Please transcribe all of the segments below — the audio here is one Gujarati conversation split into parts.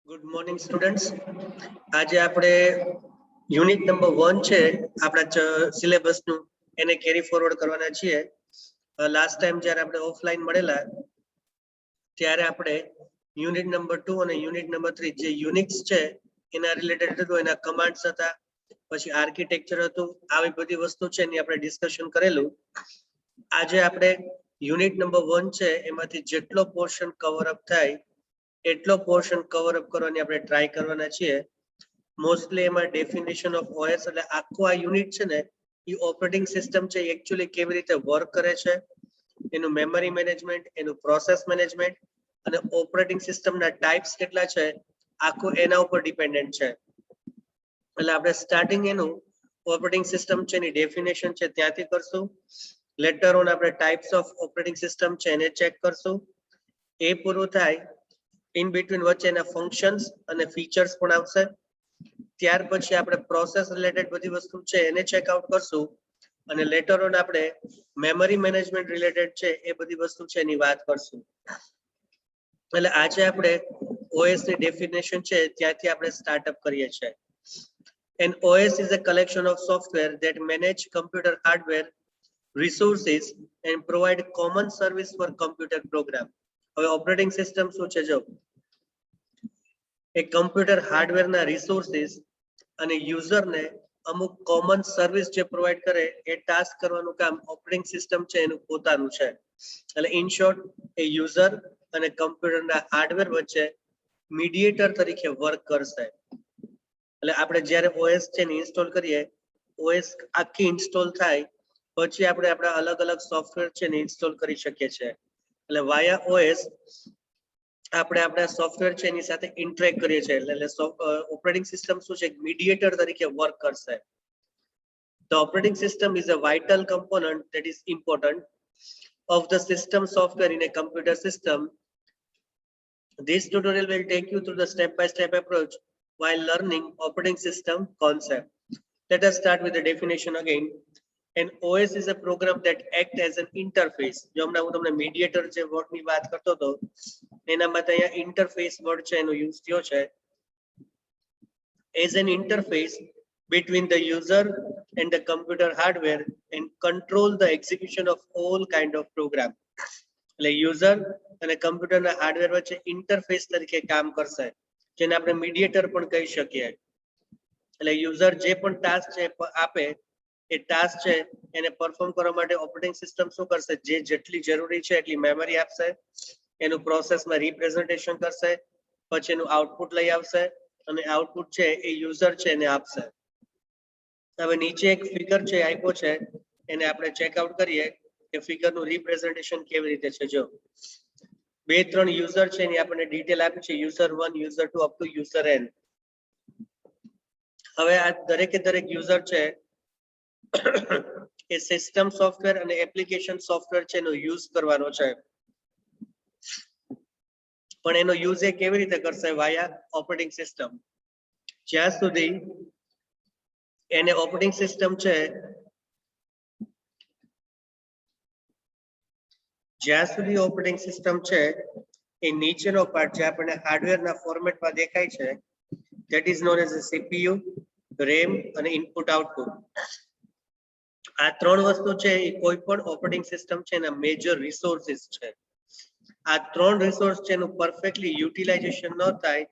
Good morning students. આજે આપણે યુનિટ નંબર 1 છે આપણા સિલેબસનું, એને કેરી ફોરવર્ડ કરવાના છીએ. લાસ્ટ ટાઈમ જ્યારે આપણે ઓફલાઈન મળેલા ત્યારે આપણે યુનિટ નંબર 2 અને યુનિટ નંબર 3 જે યુનિક્સ છે એના રિલેટેડ હતું, એના કમાન્ડ્સ હતા, પછી આર્કિટેક્ચર હતું, આવી બધી વસ્તુ છે એની આપણે ડિસ્કશન કરેલું. આજે આપણે યુનિટ નંબર 1 છે એમાંથી જેટલો પોર્શન કવર અપ થાય એટલો પોર્શન કવર અપ કરવાની આપણે ટ્રાય કરવાના છીએ. મોસ્ટલી એમાં ડેફિનેશન ઓફ ઓએસ, એટલે આખું આ યુનિટ છે ને એ ઓપરેટિંગ સિસ્ટમ છે એકચ્યુઅલી કેવી રીતે વર્ક કરે છે, એનું મેમરી મેનેજમેન્ટ, એનું પ્રોસેસ મેનેજમેન્ટ અને ઓપરેટિંગ સિસ્ટમના ટાઈપ્સ કેટલા છે આખું એના ઉપર ડિપેન્ડન્ટ છે. એટલે આપણે સ્ટાર્ટિંગ એનું ઓપરેટિંગ સિસ્ટમ છે એની ડેફિનેશન છે ત્યાંથી કરશું. લેટર ઓન આપણે ટાઈપ્સ ઓફ ઓપરેટિંગ સિસ્ટમ છે એને ચેક કરશું. એ પૂરું થાય ઇન બિટવીન વચ્ચે એના ફંક્શન્સ અને ફીચર્સ પણ આવશે. ત્યાર પછી આપણે પ્રોસેસ રિલેટેડ બધી વસ્તુ છે એને ચેકઆઉટ કરશું અને લેટર ઓન આપણે મેમરી મેનેજમેન્ટ રિલેટેડ છે એ બધી વસ્તુ છે એની વાત કરશું. એટલે આજે આપણે OS ની ડેફિનેશન છે ત્યાંથી આપણે સ્ટાર્ટઅપ કરીએ છીએ. An OS is a collection of software that manage computer hardware resources and provide common service for computer program. હવે ઓપરેટિંગ સિસ્ટમ શું છે? જો એ કમ્પ્યુટર હાર્ડવેરના રિસોર્સિસ અને યુઝરને અમુક કોમન સર્વિસ જે પ્રોવાઈડ કરે એ ટાસ્ક કરવાનું કામ ઓપરેટિંગ સિસ્ટમ છે એનું પોતાનું છે. એટલે ઇન શોર્ટ એ યુઝર અને કમ્પ્યુટરના હાર્ડવેર વચ્ચે મીડિયેટર તરીકે વર્ક કરશે. એટલે આપણે જ્યારે OS છે ને ઇન્સ્ટોલ કરીએ, OS આખી ઇન્સ્ટોલ થાય પછી આપણે આપણા અલગ અલગ સોફ્ટવેર છે ને ઇન્સ્ટોલ કરી શકીએ છીએ. એટલે વાયા OS આપણે આપણા સોફ્ટવેર છે એની સાથે ઇન્ટરેક્ટ કરીએ છીએ. એટલે ઓપરેટિંગ સિસ્ટમ શું છે? મીડિયેટર તરીકે વર્ક કરશે. The operating system is a vital component that is important of the system software in a computer system. This tutorial will take you through the step-by-step approach while learning operating system concept. Let us start with the definition again. An OS is a program that acts as an interface. જો હમણાં હું તમને મીડિયેટર જે વર્ડની વાત કરતો હતો એના માટે અહીંયા ઇન્ટરફેસ વર્ડ છે એનો યુઝ થયો છે. As an interface between the user and the computer hardware and control the execution of all kind of program. એટલે યુઝર અને કમ્પ્યુટરના હાર્ડવેર વચ્ચે ઇન્ટરફેસ તરીકે કામ કરશે, જેને આપણે મીડિયેટર પણ કહી શકીએ. એટલે યુઝર જે પણ ટાસ્ક છે આપે એ ટાસ્ક છે એને પરફોર્મ કરવા માટે ઓપરેટિંગ સિસ્ટમ શું કરશે? જે જેટલી જરૂરી છે એટલી મેમરી આપશે, એનું પ્રોસેસમાં રિપ્રેઝન્ટેશન કરશે, પછી એનું આઉટપુટ લઈ આવશે અને આઉટપુટ છે એ યુઝર છે એને આપશે. હવે નીચે એક ફિગર છે આપ્યો છે, એને આપણે ચેકઆઉટ કરીએ કે ફિગરનું રિપ્રેઝન્ટેશન કેવી રીતે છે. જો 2-3 યુઝર છે એની આપણને ડિટેલ આપી છે, user 1, user 2 up to user n. હવે આ દરેકે દરેક યુઝર છે એ સિસ્ટમ સોફ્ટવેર અને એપ્લિકેશન સોફ્ટવેર છે એનો યુઝ કરવાનો છે, પણ એનો યુઝ એ કેવી રીતે કરશે? વાયા ઓપરેટિંગ સિસ્ટમ. જ્યાં સુધી એને ઓપરેટિંગ સિસ્ટમ છે, જ્યાં સુધી ઓપરેટિંગ સિસ્ટમ છે એ નીચેનો પાર્ટ જે આપણને હાર્ડવેરના ફોર્મેટમાં દેખાય છે, that is known as a CPU, RAM અને ઇનપુટ આઉટપુટ. આ ત્રણ વસ્તુ છે એ કોઈ પણ ઓપરેટિંગ સિસ્ટમ છે એના મેજર રિસોર્સિસ છે. આ ત્રણ રિસોર્સ છે એનું પરફેક્ટલી યુટિલાઇઝેશન ન થાય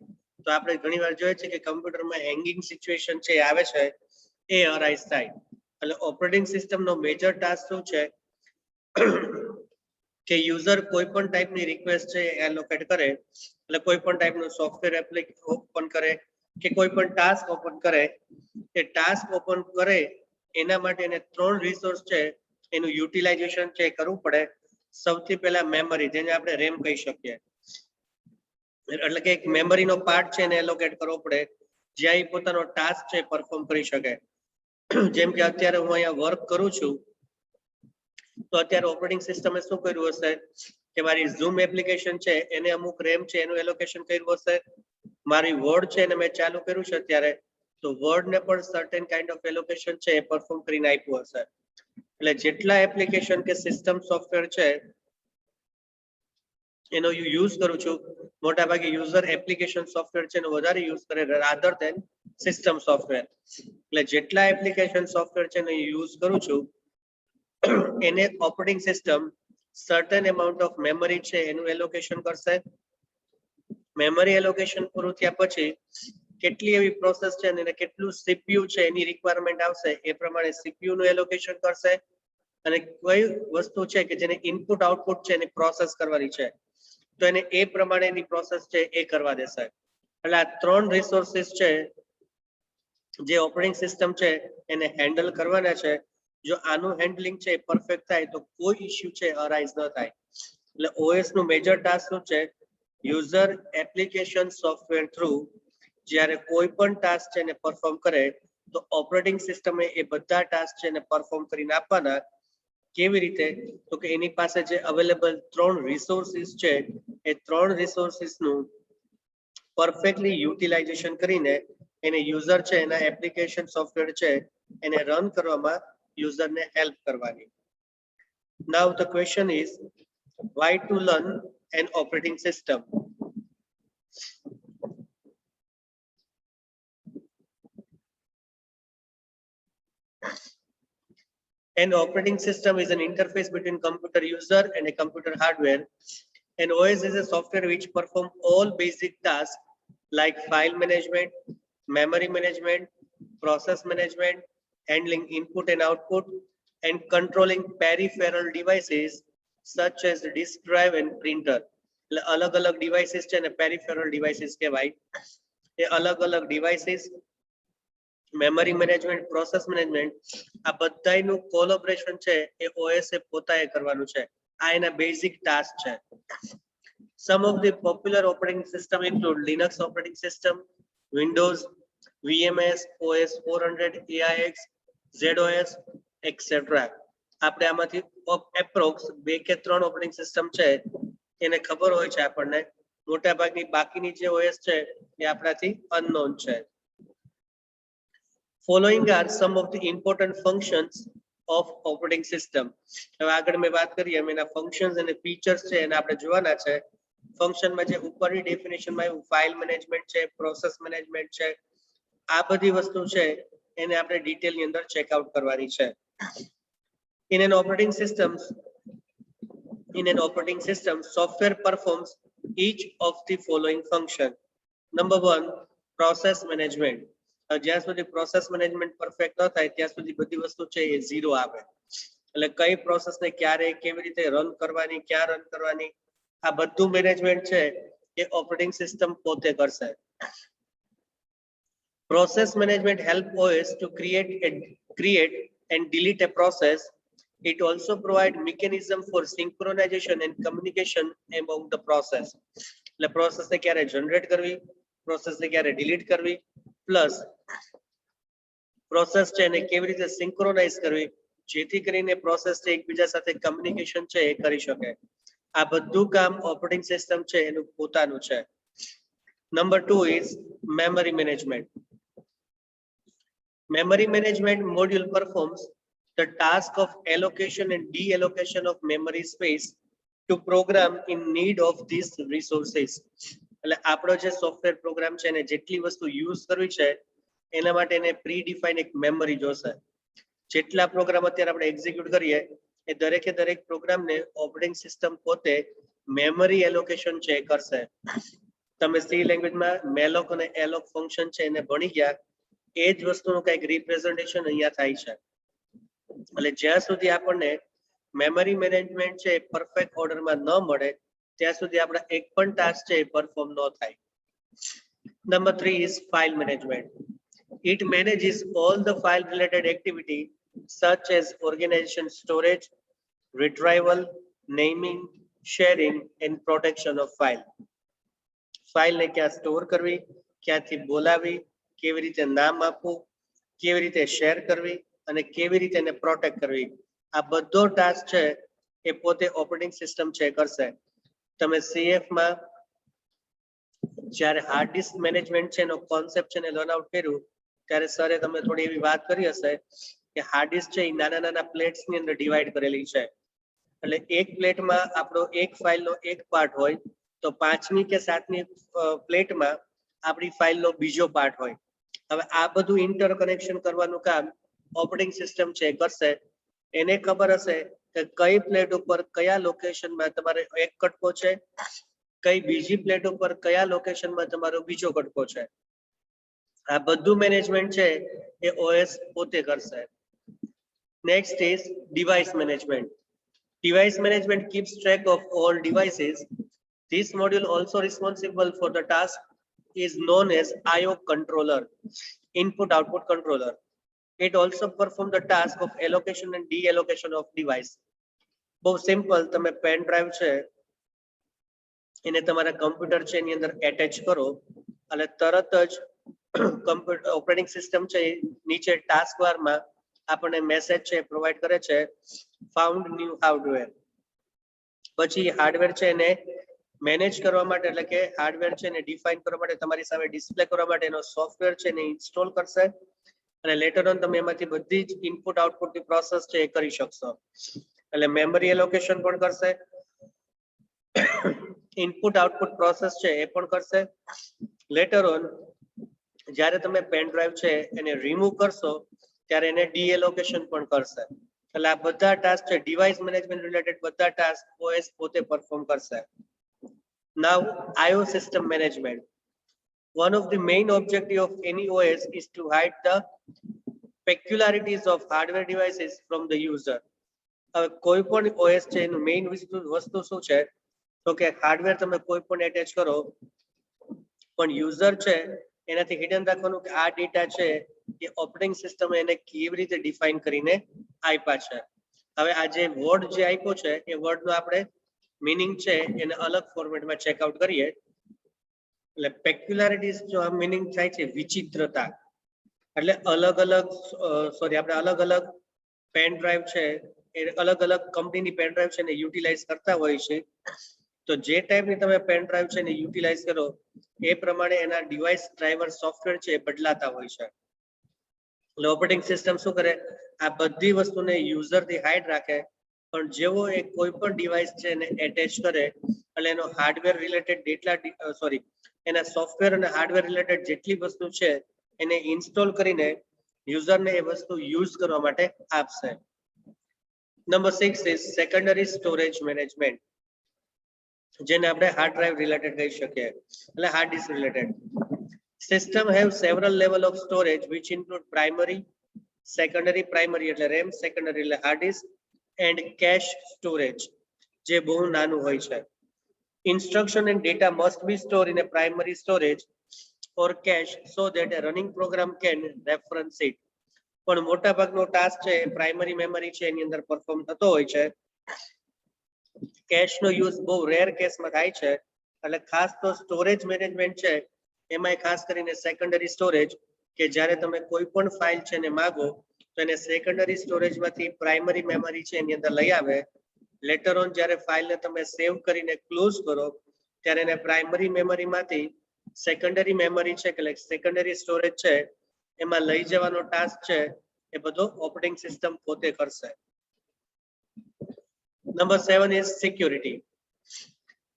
તો આપણે ઘણીવાર જોઈએ છે કે કમ્પ્યુટરમાં હેંગિંગ સિચ્યુએશન છે આવે છે, એ અરાઇઝ થાય. એટલે ઓપરેટિંગ સિસ્ટમનો મેજર ટાસ્ક શું છે કે યુઝર કોઈ પણ ટાઈપની રિક્વેસ્ટ છે એલોકેટ કરે, એટલે કોઈ પણ ટાઈપનું સોફ્ટવેર એપ્લિકેશન ઓપન કરે કે કોઈ પણ ટાસ્ક ઓપન કરે, એ ટાસ્ક ઓપન કરે એના માટે એને ત્રણ રિસોર્સ છે એનું યુટિલાઇઝેશન છે કરવું પડે. સૌથી પહેલા મેમરી, જેને આપણે રેમ કહી શકીએ, એટલે કે એક મેમરીનો પાર્ટ છે એને એલોકેટ કરવો પડે જ્યાં એ પોતાનો ટાસ્ક છે પરફોર્મ કરી શકે. જેમ કે અત્યારે હું અહીંયા વર્ક કરું છું તો અત્યારે ઓપરેટિંગ સિસ્ટમે શું કર્યું હશે કે મારી ઝૂમ એપ્લિકેશન છે એને અમુક રેમ છે એનું એલોકેશન કર્યું હશે. મારી વર્ડ છે એને મેં ચાલુ કર્યું છે અત્યારે, તો વર્ડ ને પણ સર્ટેન કાઇન્ડ ઓફ એલોકેશન છે એ પરફોર્મ કરીને આપ્યું હશે. એટલે જેટલા એપ્લિકેશન કે સિસ્ટમ સોફ્ટવેર છે એનો યુઝ કરું છું, મોટા ભાગે યુઝર એપ્લિકેશન સોફ્ટવેર છે એનો વધારે યુઝ કરે રાધર દેન સિસ્ટમ સોફ્ટવેર. એટલે જેટલા એપ્લિકેશન સોફ્ટવેર છે એનો યુઝ કરું છું એને operating system certain amount of memory છે એનું એલોકેશન કરશે. મેમરી એલોકેશન પૂરું થયા પછી કેટલી એવી પ્રોસેસ છે અને કેટલું સીપીયુ છે એની રિક્વાયરમેન્ટ આવશે એ પ્રમાણે સીપીયુ નું એલોકેશન કરશે. અને કઈ વસ્તુ છે કે જેને ઇનપુટ આઉટપુટ છે એને પ્રોસેસ કરવાની છે તો એને એ પ્રમાણેની પ્રોસેસ છે એ કરવા દેશે. એટલે આ 3 રિસોર્સિસ છે જે ઓપરેટિંગ સિસ્ટમ છે એને હેન્ડલ કરવાના છે. જો આનું હેન્ડલિંગ છે પરફેક્ટ થાય તો કોઈ ઇશ્યુ છે અરાઇઝ ન થાય. એટલે ઓએસ નું મેજર ટાસ્ક શું છે? યુઝર એપ્લિકેશન સોફ્ટવેર થ્રુ જ્યારે કોઈ પણ ટાસ્ક છે એને પરફોર્મ કરે તો ઓપરેટિંગ સિસ્ટમે એ બધા ટાસ્ક છે એને પરફોર્મ કરીને આપવાના. કેવી રીતે? તો કે એની પાસે જે અવેલેબલ 3 રિસોર્સિસ છે એ 3 રિસોર્સિસ નું પરફેક્ટલી યુટિલાઇઝેશન કરીને એને યુઝર છે એના એપ્લિકેશન સોફ્ટવેર છે એને રન કરવામાં યુઝરને હેલ્પ કરવાની. Now the question is why to learn an operating system? An operating system is an interface between computer user and a computer hardware. An OS is a software which performs all basic tasks like file management, memory management, process management, handling input and output, and controlling peripheral devices such as disk drive and printer. એટલે અલગ અલગ ડિવાઇસીસ છે ને પેરિફેરલ ડિવાઇસીસ કહેવાય. એ અલગ અલગ devices, memory management, process management, આ બધાયનું કોલેબોરેશન છે એ ઓએસ એ પોતાએ કરવાનું છે. આ એના બેઝિક ટાસ્ક છે. Some of the popular operating system include Linux operating system, Windows, VMS, OS 400, AIX, ZOS, etc. આપણે આમાંથી એપ્રોક્સ 2 કે 3 ઓપરેટિંગ સિસ્ટમ છે એને ખબર હોય છે આપણને. મોટા ભાગની બાકીની જે ઓએસ છે એ આપણાથી અનનોન છે. Following are some of the important functions of operating system. હવે આગળ મેં વાત કરી એમ એના ફંક્શન્સ અને ફીચર્સ છે એને આપણે જોવાના છે. ફંક્શનમાં જે ઉપરની ડેફિનેશનમાં આવ્યું ફાઇલ મેનેજમેન્ટ છે, પ્રોસેસ મેનેજમેન્ટ છે, આ બધી વસ્તુ છે એને આપણે ડિટેલની અંદર ચેકઆઉટ કરવાની છે. In an operating system, software performs each of the following function. Number 1, process management. જ્યાં સુધી પ્રોસેસ મેનેજમેન્ટ પરફેક્ટ ન થાય ત્યાં સુધી બધી વસ્તુ છે એ 0 આવે. એટલે કઈ પ્રોસેસને ક્યારે કેવી રીતે રન કરવાની, ક્યાં રન કરવાની, આ બધું મેનેજમેન્ટ છે એ ઓપરેટિંગ સિસ્ટમ પોતે કરશે. Process management help OS to create and delete a process. It also provide mechanism for synchronization and communication among the process. એટલે પ્રોસેસને ક્યારે જનરેટ કરવી, પ્રોસેસને ક્યારે ડિલીટ કરવી, પ્લસ પ્રોસેસ છે એને કેવી રીતે સિંક્રોનાઇઝ કરવી જેથી કરીને પ્રોસેસ છે એકબીજા સાથે કમ્યુનિકેશન છે એ કરી શકે. આ બધું કામ ઓપરેટિંગ સિસ્ટમ છે એનું પોતાનું છે. Number 2 is memory management. Memory management module performs the task of allocation and deallocation of memory space to program in need of these resources. એટલે આપણો જે સોફ્ટવેર પ્રોગ્રામ છે એને જેટલી વસ્તુ યુઝ કરવી છે એના માટે એને પ્રી ડિફાઇન એક મેમરી જોશે. જેટલા પ્રોગ્રામ અત્યારે આપણે એક્ઝિક્યુટ કરીએ એ દરેકે દરેક પ્રોગ્રામને ઓપરેટિંગ સિસ્ટમ પોતે મેમરી એલોકેશન છે કરશે. તમે સી લેંગ્વેજમાં મેલોક અને એલોક ફંક્શન છે એને ભણી ગયા, એ જ વસ્તુનું કંઈક રિપ્રેઝન્ટેશન અહીંયા થાય છે. એટલે જ્યાં સુધી આપણને મેમરી મેનેજમેન્ટ છે પરફેક્ટ ઓર્ડરમાં ન મળે ત્યાં સુધી આપણા એક પણ ટાસ્ક છે પરફોર્મ ન થાય. Number 3 is file management. It manages all the file related activity such as organization, storage, retrieval, naming, sharing and protection of file. File ને ક્યાં સ્ટોર કરવી, ક્યાંથી બોલાવી, કેવી રીતે નામ આપવું, કેવી રીતે શેર કરવી અને કેવી રીતે એને પ્રોટેક્ટ કરવી, આ બધો ટાસ્ક છે એ પોતે ઓપરેટિંગ સિસ્ટમ છે કરશે. તમે CF માં જ્યારે હાર્ડ ડિસ્ક મેનેજમેન્ટ છે એનો કોન્સેપ્ટ છે ને લર્ન આઉટ કર્યું ત્યારે સરે તમને થોડી એવી વાત કરી હશે કે હાર્ડ ડિસ્ક છે એ નાના નાના પ્લેટ્સ ની અંદર ડિવાઈડ કરેલી છે. એટલે એક પ્લેટમાં આપણો એક ફાઇલનો એક પાર્ટ હોય તો 5મી કે 7મી પ્લેટમાં આપણી ફાઇલનો બીજો પાર્ટ હોય. હવે આ બધું ઇન્ટરકનેક્શન કરવાનું કામ ઓપરેટિંગ સિસ્ટમ છે કરશે. એને ખબર હશે કે કઈ પ્લેટ ઉપર કયા લોકેશનમાં તમારે એક કટકો છે, કઈ બીજી પ્લેટ ઉપર કયા લોકેશનમાં તમારો બીજો કટકો છે. આ બધું મેનેજમેન્ટ છે એ ઓએસ પોતે કરશે. Next is device management. Device management keeps track of all devices. This module also responsible for the task is known as IO controller, input output controller. It also performs the task of allocation and deallocation of device. બહુ સિમ્પલ, તમે પેન ડ્રાઈવ છે એને તમારા કમ્પ્યુટર છે એની અંદર એટેચ કરો અને તરત જ કમ્પ્યુટર ઓપરેટિંગ સિસ્ટમ છે નીચે ટાસ્ક બારમાં આપણને મેસેજ છે પ્રોવાઈડ કરે છે ફાઉન્ડ ન્યુ હાર્ડવેર. પછી હાર્ડવેર છે એને મેનેજ કરવા માટે એટલે કે હાર્ડવેર છે એને ડિફાઇન કરવા માટે તમારી સામે ડિસ્પ્લે કરવા માટે એનો સોફ્ટવેર છે એને ઇન્સ્ટોલ કરશે અને લેટર ઓન તમે એમાંથી બધી જ ઇનપુટ આઉટપુટની પ્રોસેસ છે એ કરી શકશો. એટલે મેમરી એલોકેશન પણ કરશે, ઇનપુટ આઉટપુટ પ્રોસેસ છે એ પણ કરશે. લેટર ઓન જ્યારે તમે પેન ડ્રાઈવ છે એને રિમૂવ કરશો ત્યારે એને ડીએલોકેશન પણ કરશે. એટલે આ બધા ટાસ્ક છે ડિવાઇસ મેનેજમેન્ટ રિલેટેડ બધા ટાસ્ક ઓએસ પોતે પરફોર્મ કરશે. નાઉ IO system management. One of the main objective of any OS is to hide the peculiarities of hardware devices from the user. હવે કોઈ પણ OS છે એનું મેઇન વસ્તુ શું છે તો કે હાર્ડવેર તમે કોઈ પણ એટેચ કરો પણ યુઝર છે એનાથી હિડન રાખવાનું કે આ ડેટા છે એ ઓપરેટિંગ સિસ્ટમ એને કેવી રીતે ડિફાઇન કરીને આપ્યા છે. હવે આ જે વર્ડ જે આપ્યો છે એ વર્ડનો આપણે મીનિંગ છે એને અલગ ફોર્મેટમાં ચેકઆઉટ કરીએ. એટલે પેક્યુલારિટીઝ જો આ મીનિંગ થાય છે વિચિત્રતા, એટલે અલગ અલગ આપણે અલગ અલગ પેન ડ્રાઈવ છે એ અલગ અલગ કંપનીની પેન ડ્રાઈવ છે એને યુટિલાઇઝ કરતા હોય છે. તો જે ટાઈપની તમે પેન ડ્રાઈવ છે એને યુટિલાઇઝ કરો એ પ્રમાણે એના ડિવાઇસ ડ્રાઈવર સોફ્ટવેર છે એ બદલાતા હોય છે. એટલે ઓપરેટિંગ સિસ્ટમ શું કરે આ બધી વસ્તુને યુઝરથી હાઇડ રાખે પણ જેવો એ કોઈ પણ ડિવાઇસ છે એને એટેચ કરે એટલે એનો હાર્ડવેર રિલેટેડ એના સોફ્ટવેર અને હાર્ડવેર રિલેટેડ જેટલી વસ્તુ છે એને ઇન્સ્ટોલ કરીને યુઝરને એ વસ્તુ યુઝ કરવા માટે આપશે. Number 6 is secondary storage management, જેને આપણે હાર્ડ ડ્રાઈવ રિલેટેડ કહી શકીએ એટલે hard disk related. System have several level of storage which include primary, secondary, primary એટલે RAM, secondary એટલે hard disk and cache storage જે બહુ નાનું હોય છે. Instruction and data must be stored in a primary storage or cache so that a running program can reference it. પણ મોટા ભાગનો ટાસ્ક છે પ્રાઇમરી મેમરી છે એની અંદર પરફોર્મ થતો હોય છે. કેશ નો યુઝ બહુ રેર કેસમાં થાય છે એટલે ખાસ તો સ્ટોરેજ મેનેજમેન્ટ છે એમાં ખાસ કરીને સેકન્ડરી સ્ટોરેજ કે જ્યારે તમે કોઈ પણ ફાઇલ છે એને માંગો તો એને સેકન્ડરી સ્ટોરેજમાંથી પ્રાઇમરી મેમરી છે એની અંદર લઈ આવે. લેટર ઓન જ્યારે ફાઇલને તમે સેવ કરીને ક્લોઝ કરો ત્યારે એને પ્રાઇમરી મેમરીમાંથી સેકન્ડરી મેમરી છે કે સેકન્ડરી સ્ટોરેજ છે એમાં લઈ જવાનો ટાસ્ક છે એ બધો ઓપરેટિંગ સિસ્ટમ પોતે કરશે. Number 7 is security.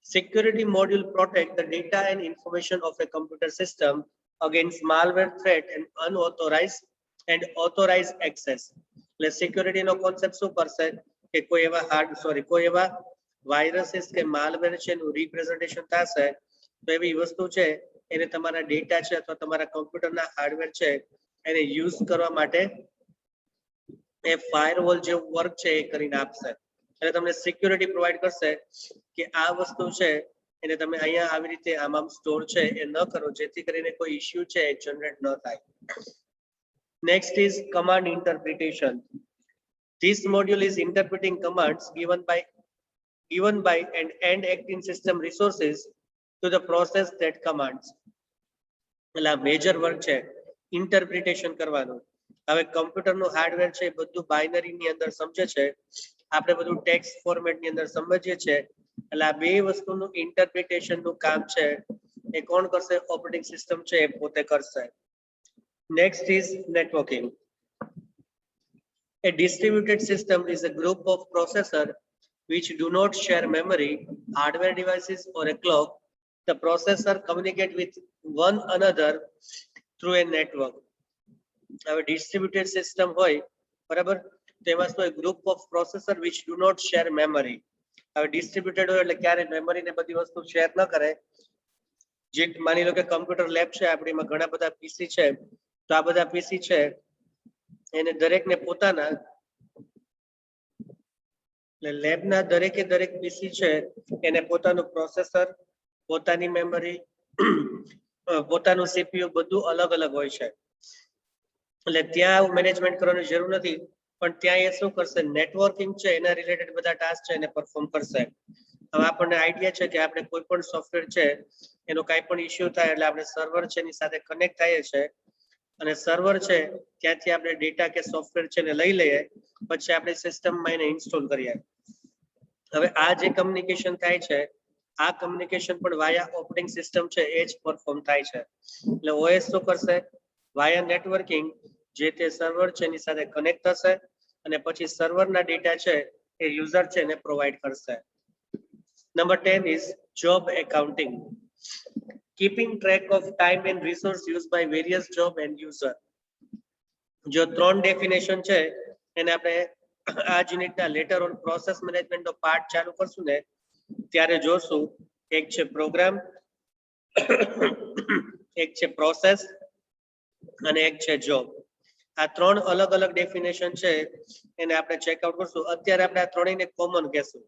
Security module protect the data and information of a computer system against malware threat and unauthorized and authorized access. એટલે સિક્યુરિટી નો કોન્સેપ્ટ શું કરશે કે કોઈ એવા વાયરસીસ કે માલવેર છે એનું રિપ્રેઝન્ટેશન થશે તો એવી વસ્તુ છે એને તમારા ડેટા છે અથવા તમારા કમ્પ્યુટરના હાર્ડવેર છે એને યુઝ કરવા માટે એ ફાયરવોલ જેવું વર્ક છે એ કરીને આપશે. એટલે તમને સિક્યુરિટી પ્રોવાઈડ કરશે કે આ વસ્તુ છે એને તમે અહીંયા આવી રીતે આમાં સ્ટોર છે એ ન કરો જેથી કરીને કોઈ ઇશ્યુ છે એ જનરેટ ન થાય. Next is command interpretation. This module is interpreting commands given by and acting system resources to the process that commands. એટલે આ મેજર વર્ક છે ઇન્ટરપ્રિટેશન કરવાનું. હવે કમ્પ્યુટરનું હાર્ડવેર છે બધું બાઇનરીની અંદર સમજે છે, આપણે બધું ટેક્સ્ટ ફોર્મેટની અંદર સમજીએ છીએ એટલે આ બે વસ્તુનું ઇન્ટરપ્રિટેશનનું કામ છે એ કોણ કરશે? ઓપરેટિંગ સિસ્ટમ છે એ પોતે કરશે. Next is networking. A distributed system is a group of processors which do not share memory, hardware devices or a clock, the processor communicate with one another through a network. હવે distributed system હોય બરાબર, તેમાં શું હોય, group of processor which do not share memory. હવે distributed હોય એટલે ક્યારે memory ને બધી વસ્તુ share ન કરે. જે માની લો કે કમ્પ્યુટર લેબ છે આપણીમાં ઘણા બધા પીસી છે, તો આ બધા પીસી છે એને દરેકને પોતાના, લેબના દરેકે દરેક પીસી છે એને પોતાનું પ્રોસેસર, પોતાની મેમરી, પોતાનું સીપીયુ બધું અલગ અલગ હોય છે. એટલે ત્યાં મેનેજમેન્ટ કરવાની જરૂર નથી, પણ ત્યાં એ શું કરશે, નેટવર્કિંગ છે એના રિલેટેડ બધા ટાસ્ક છે એને પરફોર્મ કરશે. હવે આપણને આઈડિયા છે કે આપણે કોઈ પણ સોફ્ટવેર છે એનો કાંઈ પણ ઇશ્યુ થાય એટલે આપણે સર્વર છે એની સાથે કનેક્ટ થઈએ છે, અને સર્વર છે ત્યાંથી આપણે ડેટા કે સોફ્ટવેર છે ને લઈ લઈએ, પછી આપણે સિસ્ટમમાં એને ઇન્સ્ટોલ કરીએ. હવે આ જે કમ્યુનિકેશન થાય છે, આ કમ્યુનિકેશન પણ વાયા ઓપરેટિંગ સિસ્ટમ છે એ જ પરફોર્મ થાય છે. એટલે ઓએસ શું કરશે, વાયા નેટવર્કિંગ જે તે સર્વર છે એની સાથે કનેક્ટ થશે અને પછી સર્વરના ડેટા છે એ યુઝર છે એને પ્રોવાઈડ કરશે. Number 10 is job accounting. Keeping track of time and resource used by various job and user. જો ત્રણ ડેફિનેશન છે એને આપણે આ યુનિટના લેટર ઓન પ્રોસેસ મેનેજમેન્ટ નો પાર્ટ ચાલુ કરશું ને ત્યારે જોશું. એક છે પ્રોગ્રામ, એક છે પ્રોસેસ અને એક છે જોબ. આ ત્રણ અલગ અલગ ડેફિનેશન છે એને આપણે ચેકઆઉટ કરશું. અત્યારે આપણે આ ત્રણેયને કોમન કહેશું.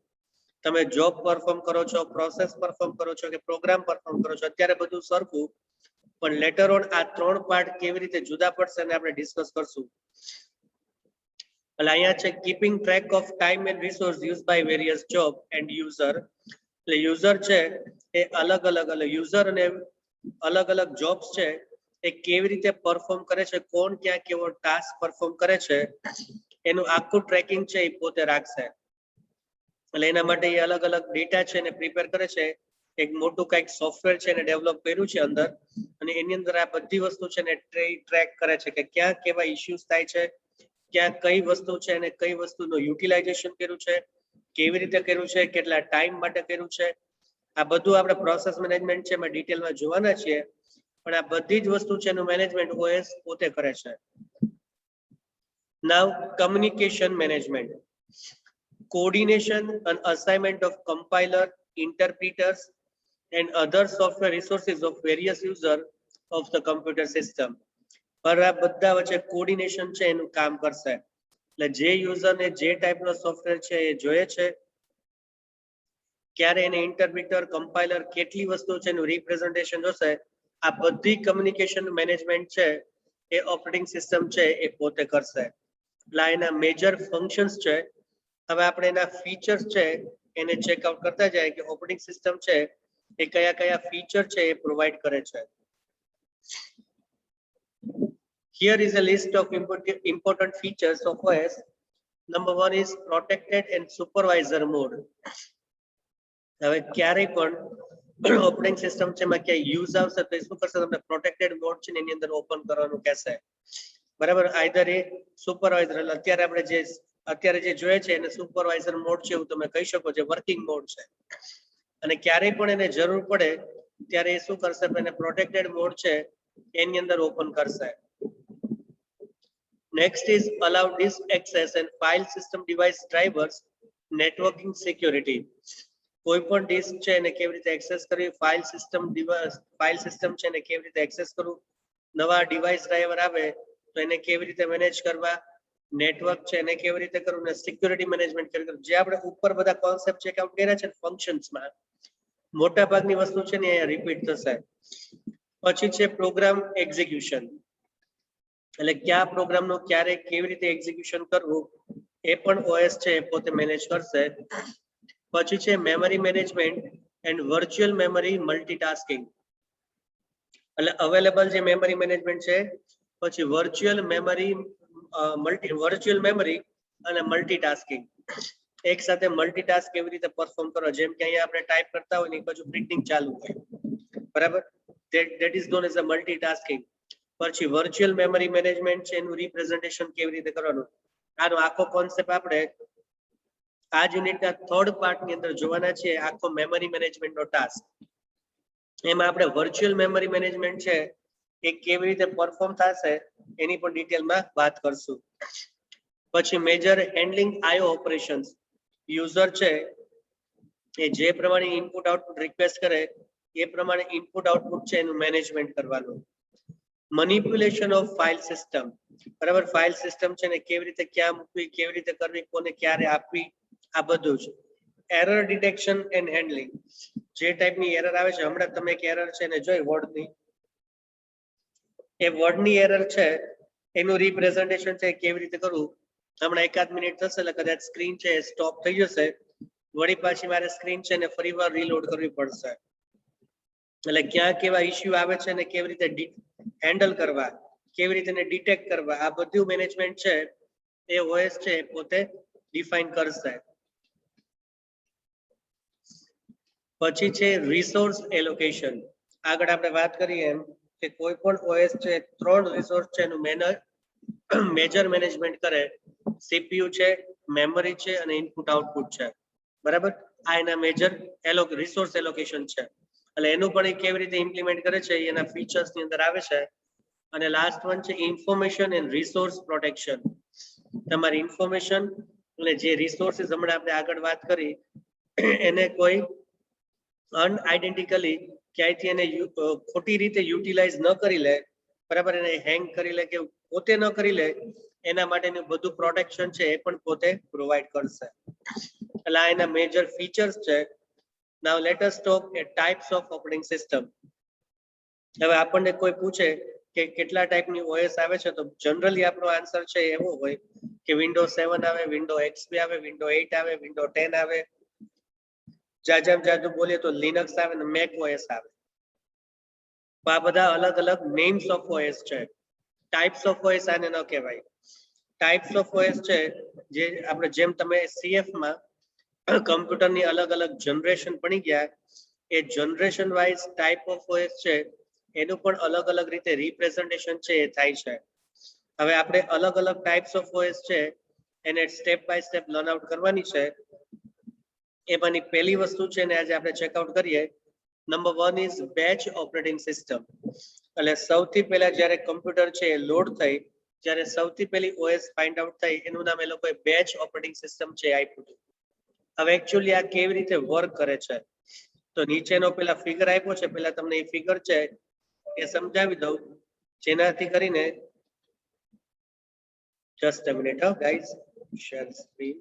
તમે જોબ પરફોર્મ કરો છો, પ્રોસેસ પરફોર્મ કરો છો કે પ્રોગ્રામ પરફોર્મ કરો છો, અત્યારે બધું સરખું, પણ લેટર ઓન આ ત્રણ પાર્ટ કેવી રીતે જુદા પડશે અને આપણે ડિસ્કસ કરશું. એટલે અહીંયા છે keeping track of time and resource use by various job and user. એટલે યુઝર છે એ અલગ અલગ યુઝર અને અલગ અલગ જોબ્સ છે એ કેવી રીતે પરફોર્મ કરે છે, કોણ ક્યાં કેવો ટાસ્ક પરફોર્મ કરે છે એનું આખું ટ્રેકિંગ છે એ પોતે રાખશે. એટલે એના માટે એ અલગ અલગ ડેટા છે એને પ્રિપેર કરે છે. એક મોટું કઈક સોફ્ટવેર છે એને ડેવલપ કર્યું છે અંદર, અને એની અંદર આ બધી વસ્તુ છે ને ટ્રેક કરે છે કે ક્યાં કેવા ઇશ્યુઝ થાય છે, ક્યાં કઈ વસ્તુ છે અને કઈ વસ્તુનું યુટિલાઇઝેશન કર્યું છે, કેવી રીતે કર્યું છે, કેટલા ટાઈમ માટે કર્યું છે. આ બધું આપણે પ્રોસેસ મેનેજમેન્ટ છે એમાં ડિટેલમાં જોવાના છીએ, પણ આ બધી જ વસ્તુ છે એનું મેનેજમેન્ટ ઓએસ પોતે કરે છે. Now communication management. Coordination and assignment of compiler, interpreters, and other software resources of various users of the computer system. પર આ બધા વચ્ચે કોર્ડિનેશન છે એનું કામ કરશે. એટલે જે યુઝર ને જે ટાઈપનો સોફ્ટવેર છે એ જોઈએ છે, ક્યારે એને ઇન્ટરપ્રિટર, કમ્પાઇલર, કેટલી વસ્તુ છે એનું રિપ્રેઝન્ટેશન જોશે, આ બધી કમ્યુનિકેશન મેનેજમેન્ટ છે એ ઓપરેટિંગ સિસ્ટમ છે એ પોતે કરશે. એટલે એના મેજર ફંક્શન્સ છે. હવે આપણે એના ફીચર્સ છે એને ચેકઆઉટ કરતા જાય કે ઓપરેટિંગ સિસ્ટમ છે એ કયા કયા ફીચર છે એ પ્રોવાઈડ કરે છે. Here is a list of important features of OS. Number 1 is protected and supervisor mode. હવે ક્યારેય પણ ઓપરેટિંગ સિસ્ટમ છે એમાં ક્યાંય યુઝ આવશે તો શું કરશે, તમને પ્રોટેક્ટેડ મોડ છે એની અંદર ઓપન કરવાનું કહેશે. બરાબર, આઈધર એ સુપરવાઇઝર, એટલે અત્યારે જે જોઈએ છે એને સુપરવાઇઝર મોડ છે એવું તમે કહી શકો, જે વર્કિંગ મોડ છે. અને ક્યારેય પણ એને જરૂર પડે ત્યારે એ શું કરશે, એને પ્રોટેક્ટેડ મોડ છે એની અંદર ઓપન કરશે. Next is allow disk access and file system device drivers, networking security. કોઈ પણ ડિસ્ક છે એને કેવી રીતે એક્સેસ કરવી, ફાઇલ સિસ્ટમ છે એને કેવી રીતે એક્સેસ કરવું, નવા ડિવાઇસ ડ્રાઈવર આવે તો એને કેવી રીતે મેનેજ કરવા, નેટવર્ક છે એને કેવી રીતે કરવું, ને સિક્યુરિટી મેનેજમેન્ટ કેવી રીતે. જે આપણે ઉપર બધા કોન્સેપ્ટ ચેકઆઉટ કર્યા છે ફંક્શન્સમાં, મોટા ભાગની વસ્તુ છે ને અહીંયા રિપીટ થશે. પછી છે પ્રોગ્રામ એક્ઝિક્યુશન, એટલે કયા પ્રોગ્રામનું ક્યારે કેવી રીતે એક્ઝિક્યુશન કરવું એ પણ ઓએસ છે એ પોતે મેનેજ કરશે. પછી છે memory management and virtual memory multitasking, એટલે અવેલેબલ જે મેમરી મેનેજમેન્ટ છે, પછી વર્ચ્યુઅલ મેમરી અને મલ્ટીટાસ્કિંગ, એક સાથે મલ્ટીટાસ્ક કેવી રીતે પરફોર્મ કરો. જેમ કે અહીંયા આપણે ટાઈપ કરતા હોય ને એક બાજુ પ્રિન્ટિંગ ચાલુ હોય, બરાબર, that is known as a multitasking. પછી વર્ચ્યુઅલ મેમરી મેનેજમેન્ટ છે એનું રિપ્રેઝન્ટેશન કેવી રીતે કરવાનું, આનો આખો કોન્સેપ્ટ આપણે આ યુનિટના થર્ડ પાર્ટની અંદર જોવાના છે આખો મેમરી મેનેજમેન્ટનો ટાસ્ક. એમાં આપણે વર્ચ્યુઅલ મેમરી મેનેજમેન્ટ છે એ કેવી રીતે પરફોર્મ થશે એની પણ ડિટેલમાં વાત કરશું. પછી major handling IO operations. User છે એ જે પ્રમાણે ઇનપુટ આઉટપુટ રિક્વેસ્ટ કરે એ પ્રમાણે ઇનપુટ આઉટપુટ છે એનું મેનેજમેન્ટ કરવાનું. Manipulation of file system. બરાબર, ફાઇલ સિસ્ટમ છે ને કેવી રીતે ક્યાં મૂકવી, કેવી રીતે કરવી, કોને ક્યારે આપવી, આ બધું જ. Error detection and handling. જે ટાઈપની એરર આવે છે, હમણાં તમે એક એરર છે ને જોઈ વર્ડની, એ વર્ડની એરર છે એનું રિપ્રેઝન્ટેશન છે કેવી રીતે કરવું. હમણાં એકાદ મિનિટ થશે એટલે કદાચ સ્ક્રીન છે સ્ટોપ થઈ જશે, વળી પાછી મારે સ્ક્રીન છે ને ફરીવાર રીલોડ કરવી પડશે. એટલે ક્યાં કેવા ઇશ્યુ આવે છે ને કેવી રીતે હેન્ડલ કરવા, કેવી રીતે ડિટેક્ટ કરવા, આ બધું મેનેજમેન્ટ છે એ ઓએસ છે પોતે ડિફાઇન કરશે. પછી છે રિસોર્સ એલોકેશન. આગળ આપણે વાત કરીએ એમ કે કોઈ પણ ઓએસ છે 3 રિસોર્સ છે એનું મેજર મેનેજમેન્ટ કરે. સીપીયુ છે, મેમરી છે અને ઇનપુટ આઉટપુટ છે. બરાબર, આ એના મેજર રિસોર્સ એલોકેશન છે. એટલે એનું પણ એ કેવી રીતે ઇમ્પ્લિમેન્ટ કરે છે એના ફીચર્સ ની અંદર આવે છે. અને લાસ્ટ વન છે ઇન્ફોર્મેશન એન્ડ રિસોર્સ પ્રોટેક્શન. તમારી ઇન્ફોર્મેશન અને જે રિસોર્સિસ હમણાં આપણે આગળ વાત કરી એને કોઈ અનઆઇડેન્ટિકલી ક્યાંયથી એને ખોટી રીતે યુટિલાઇઝ ન કરી લે, બરાબર, એને હેંગ કરી લે કે પોતે ન કરી લે, એના માટેનું બધું પ્રોટેક્શન છે એ પણ પોતે પ્રોવાઈડ કરશે. એટલે આ એના મેજર ફીચર્સ છે. Now let us talk a types of operating system. હવે આપણને કોઈ પૂછે કે કેટલા ટાઈપની ઓએસ આવે છે, તો જનરલી આપણો આન્સર છે એવો હોય કે વિન્ડોઝ 7 આવે, વિન્ડો XP આવે, વિન્ડો 8 આવે, વિન્ડો 10 આવે, જાજુ બોલીએ તો લિનક્સ આવે ને મેક ઓએસ આવે. આ બધા અલગ અલગ નેમ્સ ઓફ ઓએસ છે. ટાઇપ્સ ઓફ ઓએસ આને ન કહેવાય. ટાઇપ્સ ઓફ ઓએસ છે જે આપણે જેમ તમે CF માં કમ્પ્યુટરની અલગ અલગ જનરેશન ભણી ગયા, એ generation wise type of OS છે એનું પણ અલગ અલગ રીતે રિપ્રેઝન્ટેશન છે એ થાય છે. હવે આપણે અલગ અલગ ટાઇપ્સ ઓફ ઓએસ છે એને step by step learn out કરવાની છે. એમાંની પહેલી વસ્તુ છે ને આજે આપણે ચેકઆઉટ કરીએ. Number 1 is batch operating system. એટલે સૌથી પહેલા જ્યારે કમ્પ્યુટર છે એ લોડ થઈ, જ્યારે સૌથી પહેલી ઓએસ ફાઇન્ડ આઉટ થઈ એનું નામ એ લોકોએ બેચ ઓપરેટિંગ સિસ્ટમ છે આપ્યું હતું. હવે એકચ્યુઅલી આ કેવી રીતે વર્ક કરે છે તો નીચેનો પેલા ફિગર આપ્યો છે, પેલા તમને એ ફિગર છે એ સમજાવી દઉં, જેનાથી કરીને just a minute guys, share screen.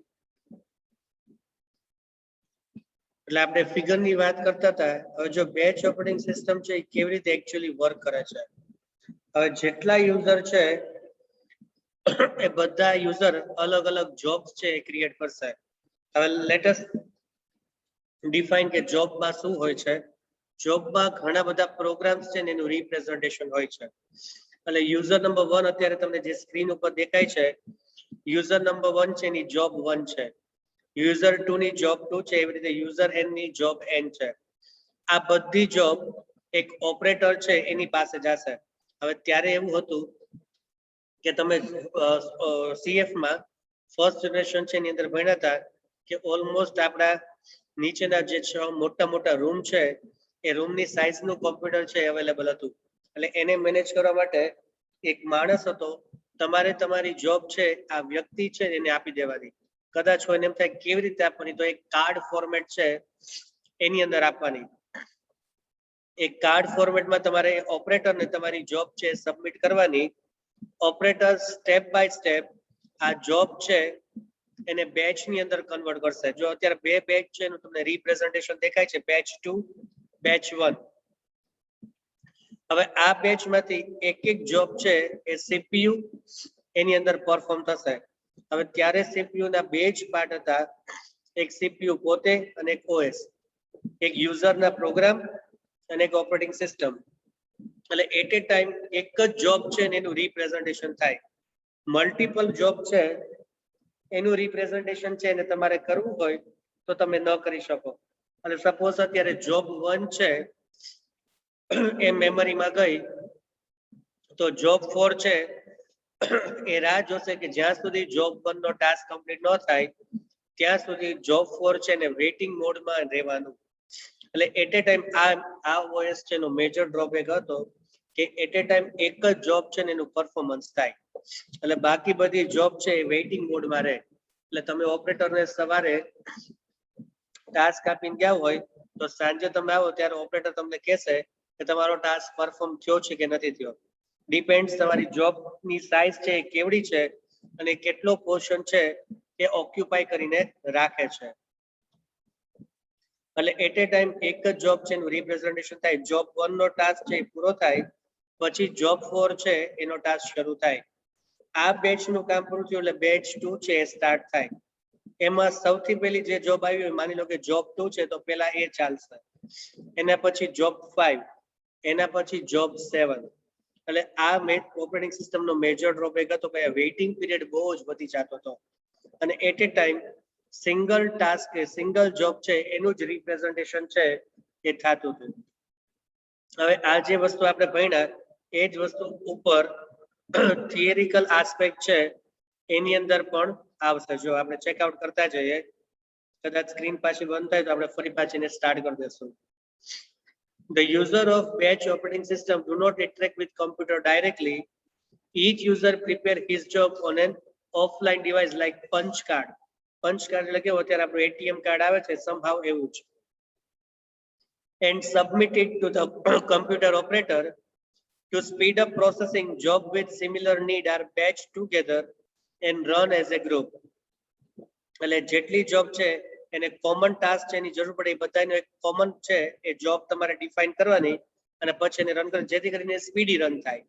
એટલે આપણે ફિગરની વાત કરતા હતા. હવે જો બેચ ઓપરેટિંગ સિસ્ટમ છે એ કેવી રીતે એકચ્યુઅલી વર્ક કરે છે. હવે જેટલા યુઝર છે એ બધા યુઝર અલગ અલગ જોબ્સ છે એ ક્રિએટ કરશે. હવે લેટ અસ ડિફાઇન કે જોબમાં શું હોય છે. જોબમાં ઘણા બધા પ્રોગ્રામ્સ છે ને એનું રિપ્રેઝન્ટેશન હોય છે. એટલે યુઝર નંબર 1 અત્યારે તમને જે સ્ક્રીન ઉપર દેખાય છે, યુઝર નંબર 1 છે એની જોબ 1 છે, યુઝર 2 ની જોબ 2 છે, એવી રીતે યુઝર n ની જોબ n છે. આ બધી જોબ એક ઓપરેટર છે એની પાસે જશે. હવે ત્યારે એવું હતું કે તમે CF માં ફર્સ્ટ જનરેશન છે એની અંદર ભણ્યા હતા કે ઓલમોસ્ટ આપણા નીચેના જે મોટા મોટા રૂમ છે એ રૂમની સાઇઝનું કોમ્પ્યુટર છે અવેલેબલ હતું. એટલે એને મેનેજ કરવા માટે એક માણસ હતો. તમારે તમારી જોબ છે આ વ્યક્તિ છે એને આપી દેવાની. કદાચ કોઈને એમ થાય કેવી રીતે આપવાની, તો એક કાર્ડ ફોર્મેટ છે એની અંદર આપવાની. એક કાર્ડ ફોર્મેટમાં તમારે ઓપરેટરને તમારી જોબ છે સબમિટ કરવાની. ઓપરેટર સ્ટેપ બાય સ્ટેપ આ જોબ છે એને બેચ ની અંદર કન્વર્ટ કરશે. જો અત્યારે બે બેચ છે એનું તમને રિપ્રેઝન્ટેશન દેખાય છે, બેચ 2, બેચ 1. હવે આ બેચમાંથી એક એક જોબ છે એ CPU એની અંદર પરફોર્મ થશે. હવે ત્યારે CPU ના બે જ પાર્ટ હતા, એક CPU પોતે અને એક OS, એક યુઝરના પ્રોગ્રામ અને એક ઓપરેટિંગ સિસ્ટમ. એટલે એટ એ ટાઈમ એક જ જોબ છે ને એનું રિપ્રેઝન્ટેશન થાય. મલ્ટિપલ જોબ છે એનું રિપ્રેઝન્ટેશન છે એને તમારે કરવું હોય તો તમે ન કરી શકો. અને સપોઝ અત્યારે જોબ 1 છે એ મેમરીમાં ગઈ તો જોબ 4 છે એ રાહ જોશે કે જ્યાં સુધી જોબ 1 નો ટાસ્ક કમ્પ્લીટ ન થાય ત્યાં સુધી જોબ 4 છે ને વેઇટિંગ મોડમાં રહેવાનું. એટલે એટ એ ટાઈમ આ OS છે એનો મેજર ડ્રોબેક હતો કે એટ એ ટાઈમ એક જ જોબ છે ને એનું પરફોર્મન્સ થાય, એટલે બાકી બધી જોબ છે એ વેઇટિંગ મોડમાં રહે. એટલે તમે ઓપરેટરને સવારે ટાસ્ક આપીને ગયા હોય તો સાંજે તમે આવો ત્યારે ઓપરેટર તમને કહેશે કે તમારો ટાસ્ક પરફોર્મ થયો છે કે નથી થયો. ડિપેન્ડ્સ તમારી જોબની સાઇઝ છે એ કેવડી છે અને કેટલો પોર્શન છે એ ઓક્યુપાય કરીને રાખે છે. એટલે એટ એ ટાઈમ એક જ જોબ છે એનું રિપ્રેઝન્ટેશન થાય. જોબ 1 નો ટાસ્ક છે એ પૂરો થાય પછી જોબ 4 છે એનો ટાસ્ક શરૂ થાય. આ બેચ નું કામ પૂરું થયું એટલે બેચ 2 છે એ સ્ટાર્ટ થાય. એમાં સૌથી પહેલી જે જોબ આવી હોય, માની લો કે જોબ 2 છે તો પહેલા એ ચાલશે, એના પછી જોબ 5, એના પછી જોબ 7. એટલે આ ઓપરેટિંગ સિસ્ટમનો મેજર ડ્રોબેક હતો કે વેઇટિંગ પીરિયડ બહુ જ વધી જતો હતો અને at a time single task કે સિંગલ જોબ છે એનું જ રિપ્રેઝન્ટેશન છે એ થતું હતું. હવે આ જે વસ્તુ આપણે ભણ્યા એ જ વસ્તુ ઉપર થિયરિકલ આસ્પેક્ટ છે એની અંદર પણ આવશે. જો આપણે ચેકઆઉટ કરતા જઈએ, કદાચ સ્ક્રીન પાછી બંધ થાય તો આપણે ફરી પાછીને સ્ટાર્ટ કરી દઈશું. The user of batch operating system do not interact with computer directly. Each user prepare his job on an offline device like punch card. Punch card એટલે કેવો અત્યારે આપણું ATM કાર્ડ આવે છે somehow એવું જ. And submit it to the computer operator. To speed up processing, job with similar need are batched together and run as a group. એટલે જેટલી જોબ છે એને કોમન ટાસ્ક છે એની જરૂર પડે એ બધાનો એક કોમન છે એ જોબ તમારે ડિફાઇન કરવાની અને પછી એને રન કરવાની જેથી કરીને સ્પીડી રન થાય.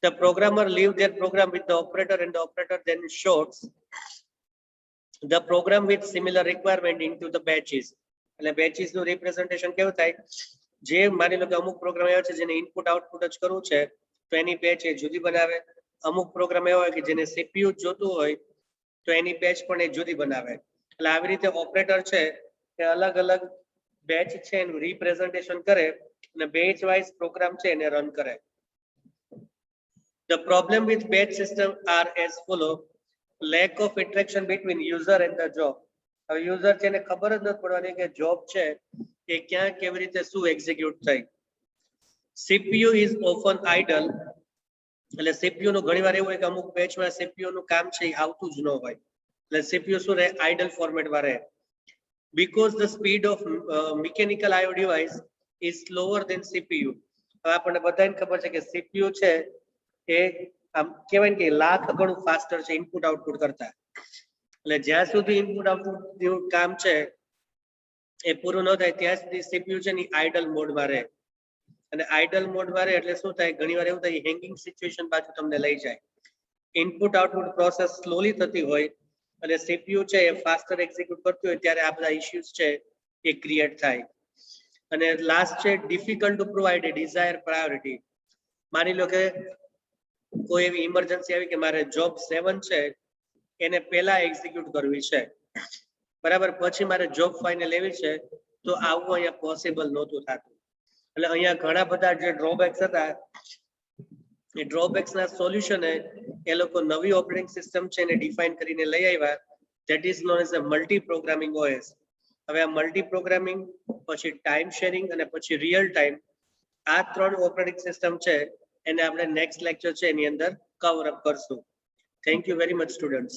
The programmer leave their program with the operator and the operator then shows the program with similar requirement into the batches. એટલે batches નું રિપ્રેઝન્ટેશન કેવું થાય, જે માની લો કે અમુક પ્રોગ્રામ એવા છે જેને ઇનપુટ આઉટપુટ જ કરવું છે તો એની બેચ એ જુદી બનાવે. અમુક પ્રોગ્રામ એવા હોય કે જેને CPU જોતું હોય તો એની બેચ પણ એ જુદી બનાવે. એટલે આવી રીતે ઓપરેટર છે એ અલગ અલગ બેચ છે એનું રિપ્રેઝન્ટેશન કરે અને બેચ વાઇઝ પ્રોગ્રામ છે એને રન કરે. The problem with batch system are as follow: lack of interaction between user and the job. હવે યુઝર છે એને ખબર જ નથી પડવાની કે જોબ છે એ ક્યાં કેવી રીતે શું એક્ઝિક્યુટ થાય. CPU is often idle. એટલે CPU નું ઘણીવાર એવું હોય કે અમુક બેચમાં CPU નું કામ છે એ આવતું જ ન હોય એટલે CPU શું રહે, આઇડલ ફોર્મેટમાં રહે. Because the speed of mechanical IO device is slower than CPU. હવે આપણને બધાને ખબર છે કે CPU છે એ આમ કહેવાય ને કે લાખ ગણું ફાસ્ટર છે ઇનપુટ આઉટપુટ કરતા. એટલે જ્યાં સુધી ઇનપુટ આઉટપુટ કામ છે એ પૂરું ન થાય ત્યાં સુધી CPU છે ને આઇડલ મોડમાં રહે. અને આઇડલ મોડમાં રહે એટલે શું થાય, ઘણીવાર એવું થાય હેંગિંગ સિચ્યુએશન બાજુ તમને લઈ જાય. ઇનપુટ આઉટપુટ પ્રોસેસ સ્લોલી થતી હોય અને CPU છે એ ફાસ્ટર એક્ઝિક્યુટ કરતી હોય ત્યારે આ બધા ઇશ્યુઝ છે એ ક્રિએટ થાય. અને લાસ્ટ છે difficult to provide a desire priority. માની લો કે કોઈ એવી ઇમરજન્સી આવી કે મારે જોબ 7 છે એને પહેલા એક્ઝિક્યુટ કરવી છે, બરાબર, પછી મારે જોબ 5 ને લેવી છે તો આવું અહીંયા પોસિબલ નહોતું થતું. એટલે અહીંયા ઘણા બધા જે ડ્રોબેક્સ હતા એ ડ્રોબેક્સ ના સોલ્યુશન એ લોકો નવી ઓપરેટિંગ સિસ્ટમ છે એને ડિફાઇન કરીને લઈ આવ્યા, that is known as a multi programming OS. હવે આ મલ્ટી પ્રોગ્રામિંગ પછી ટાઈમ શેરિંગ અને પછી રિયલ ટાઈમ, આ 3 ઓપરેટિંગ સિસ્ટમ છે એને આપણે નેક્સ્ટ લેક્ચર છે એની અંદર કવર અપ કરશું. Thank you very much students.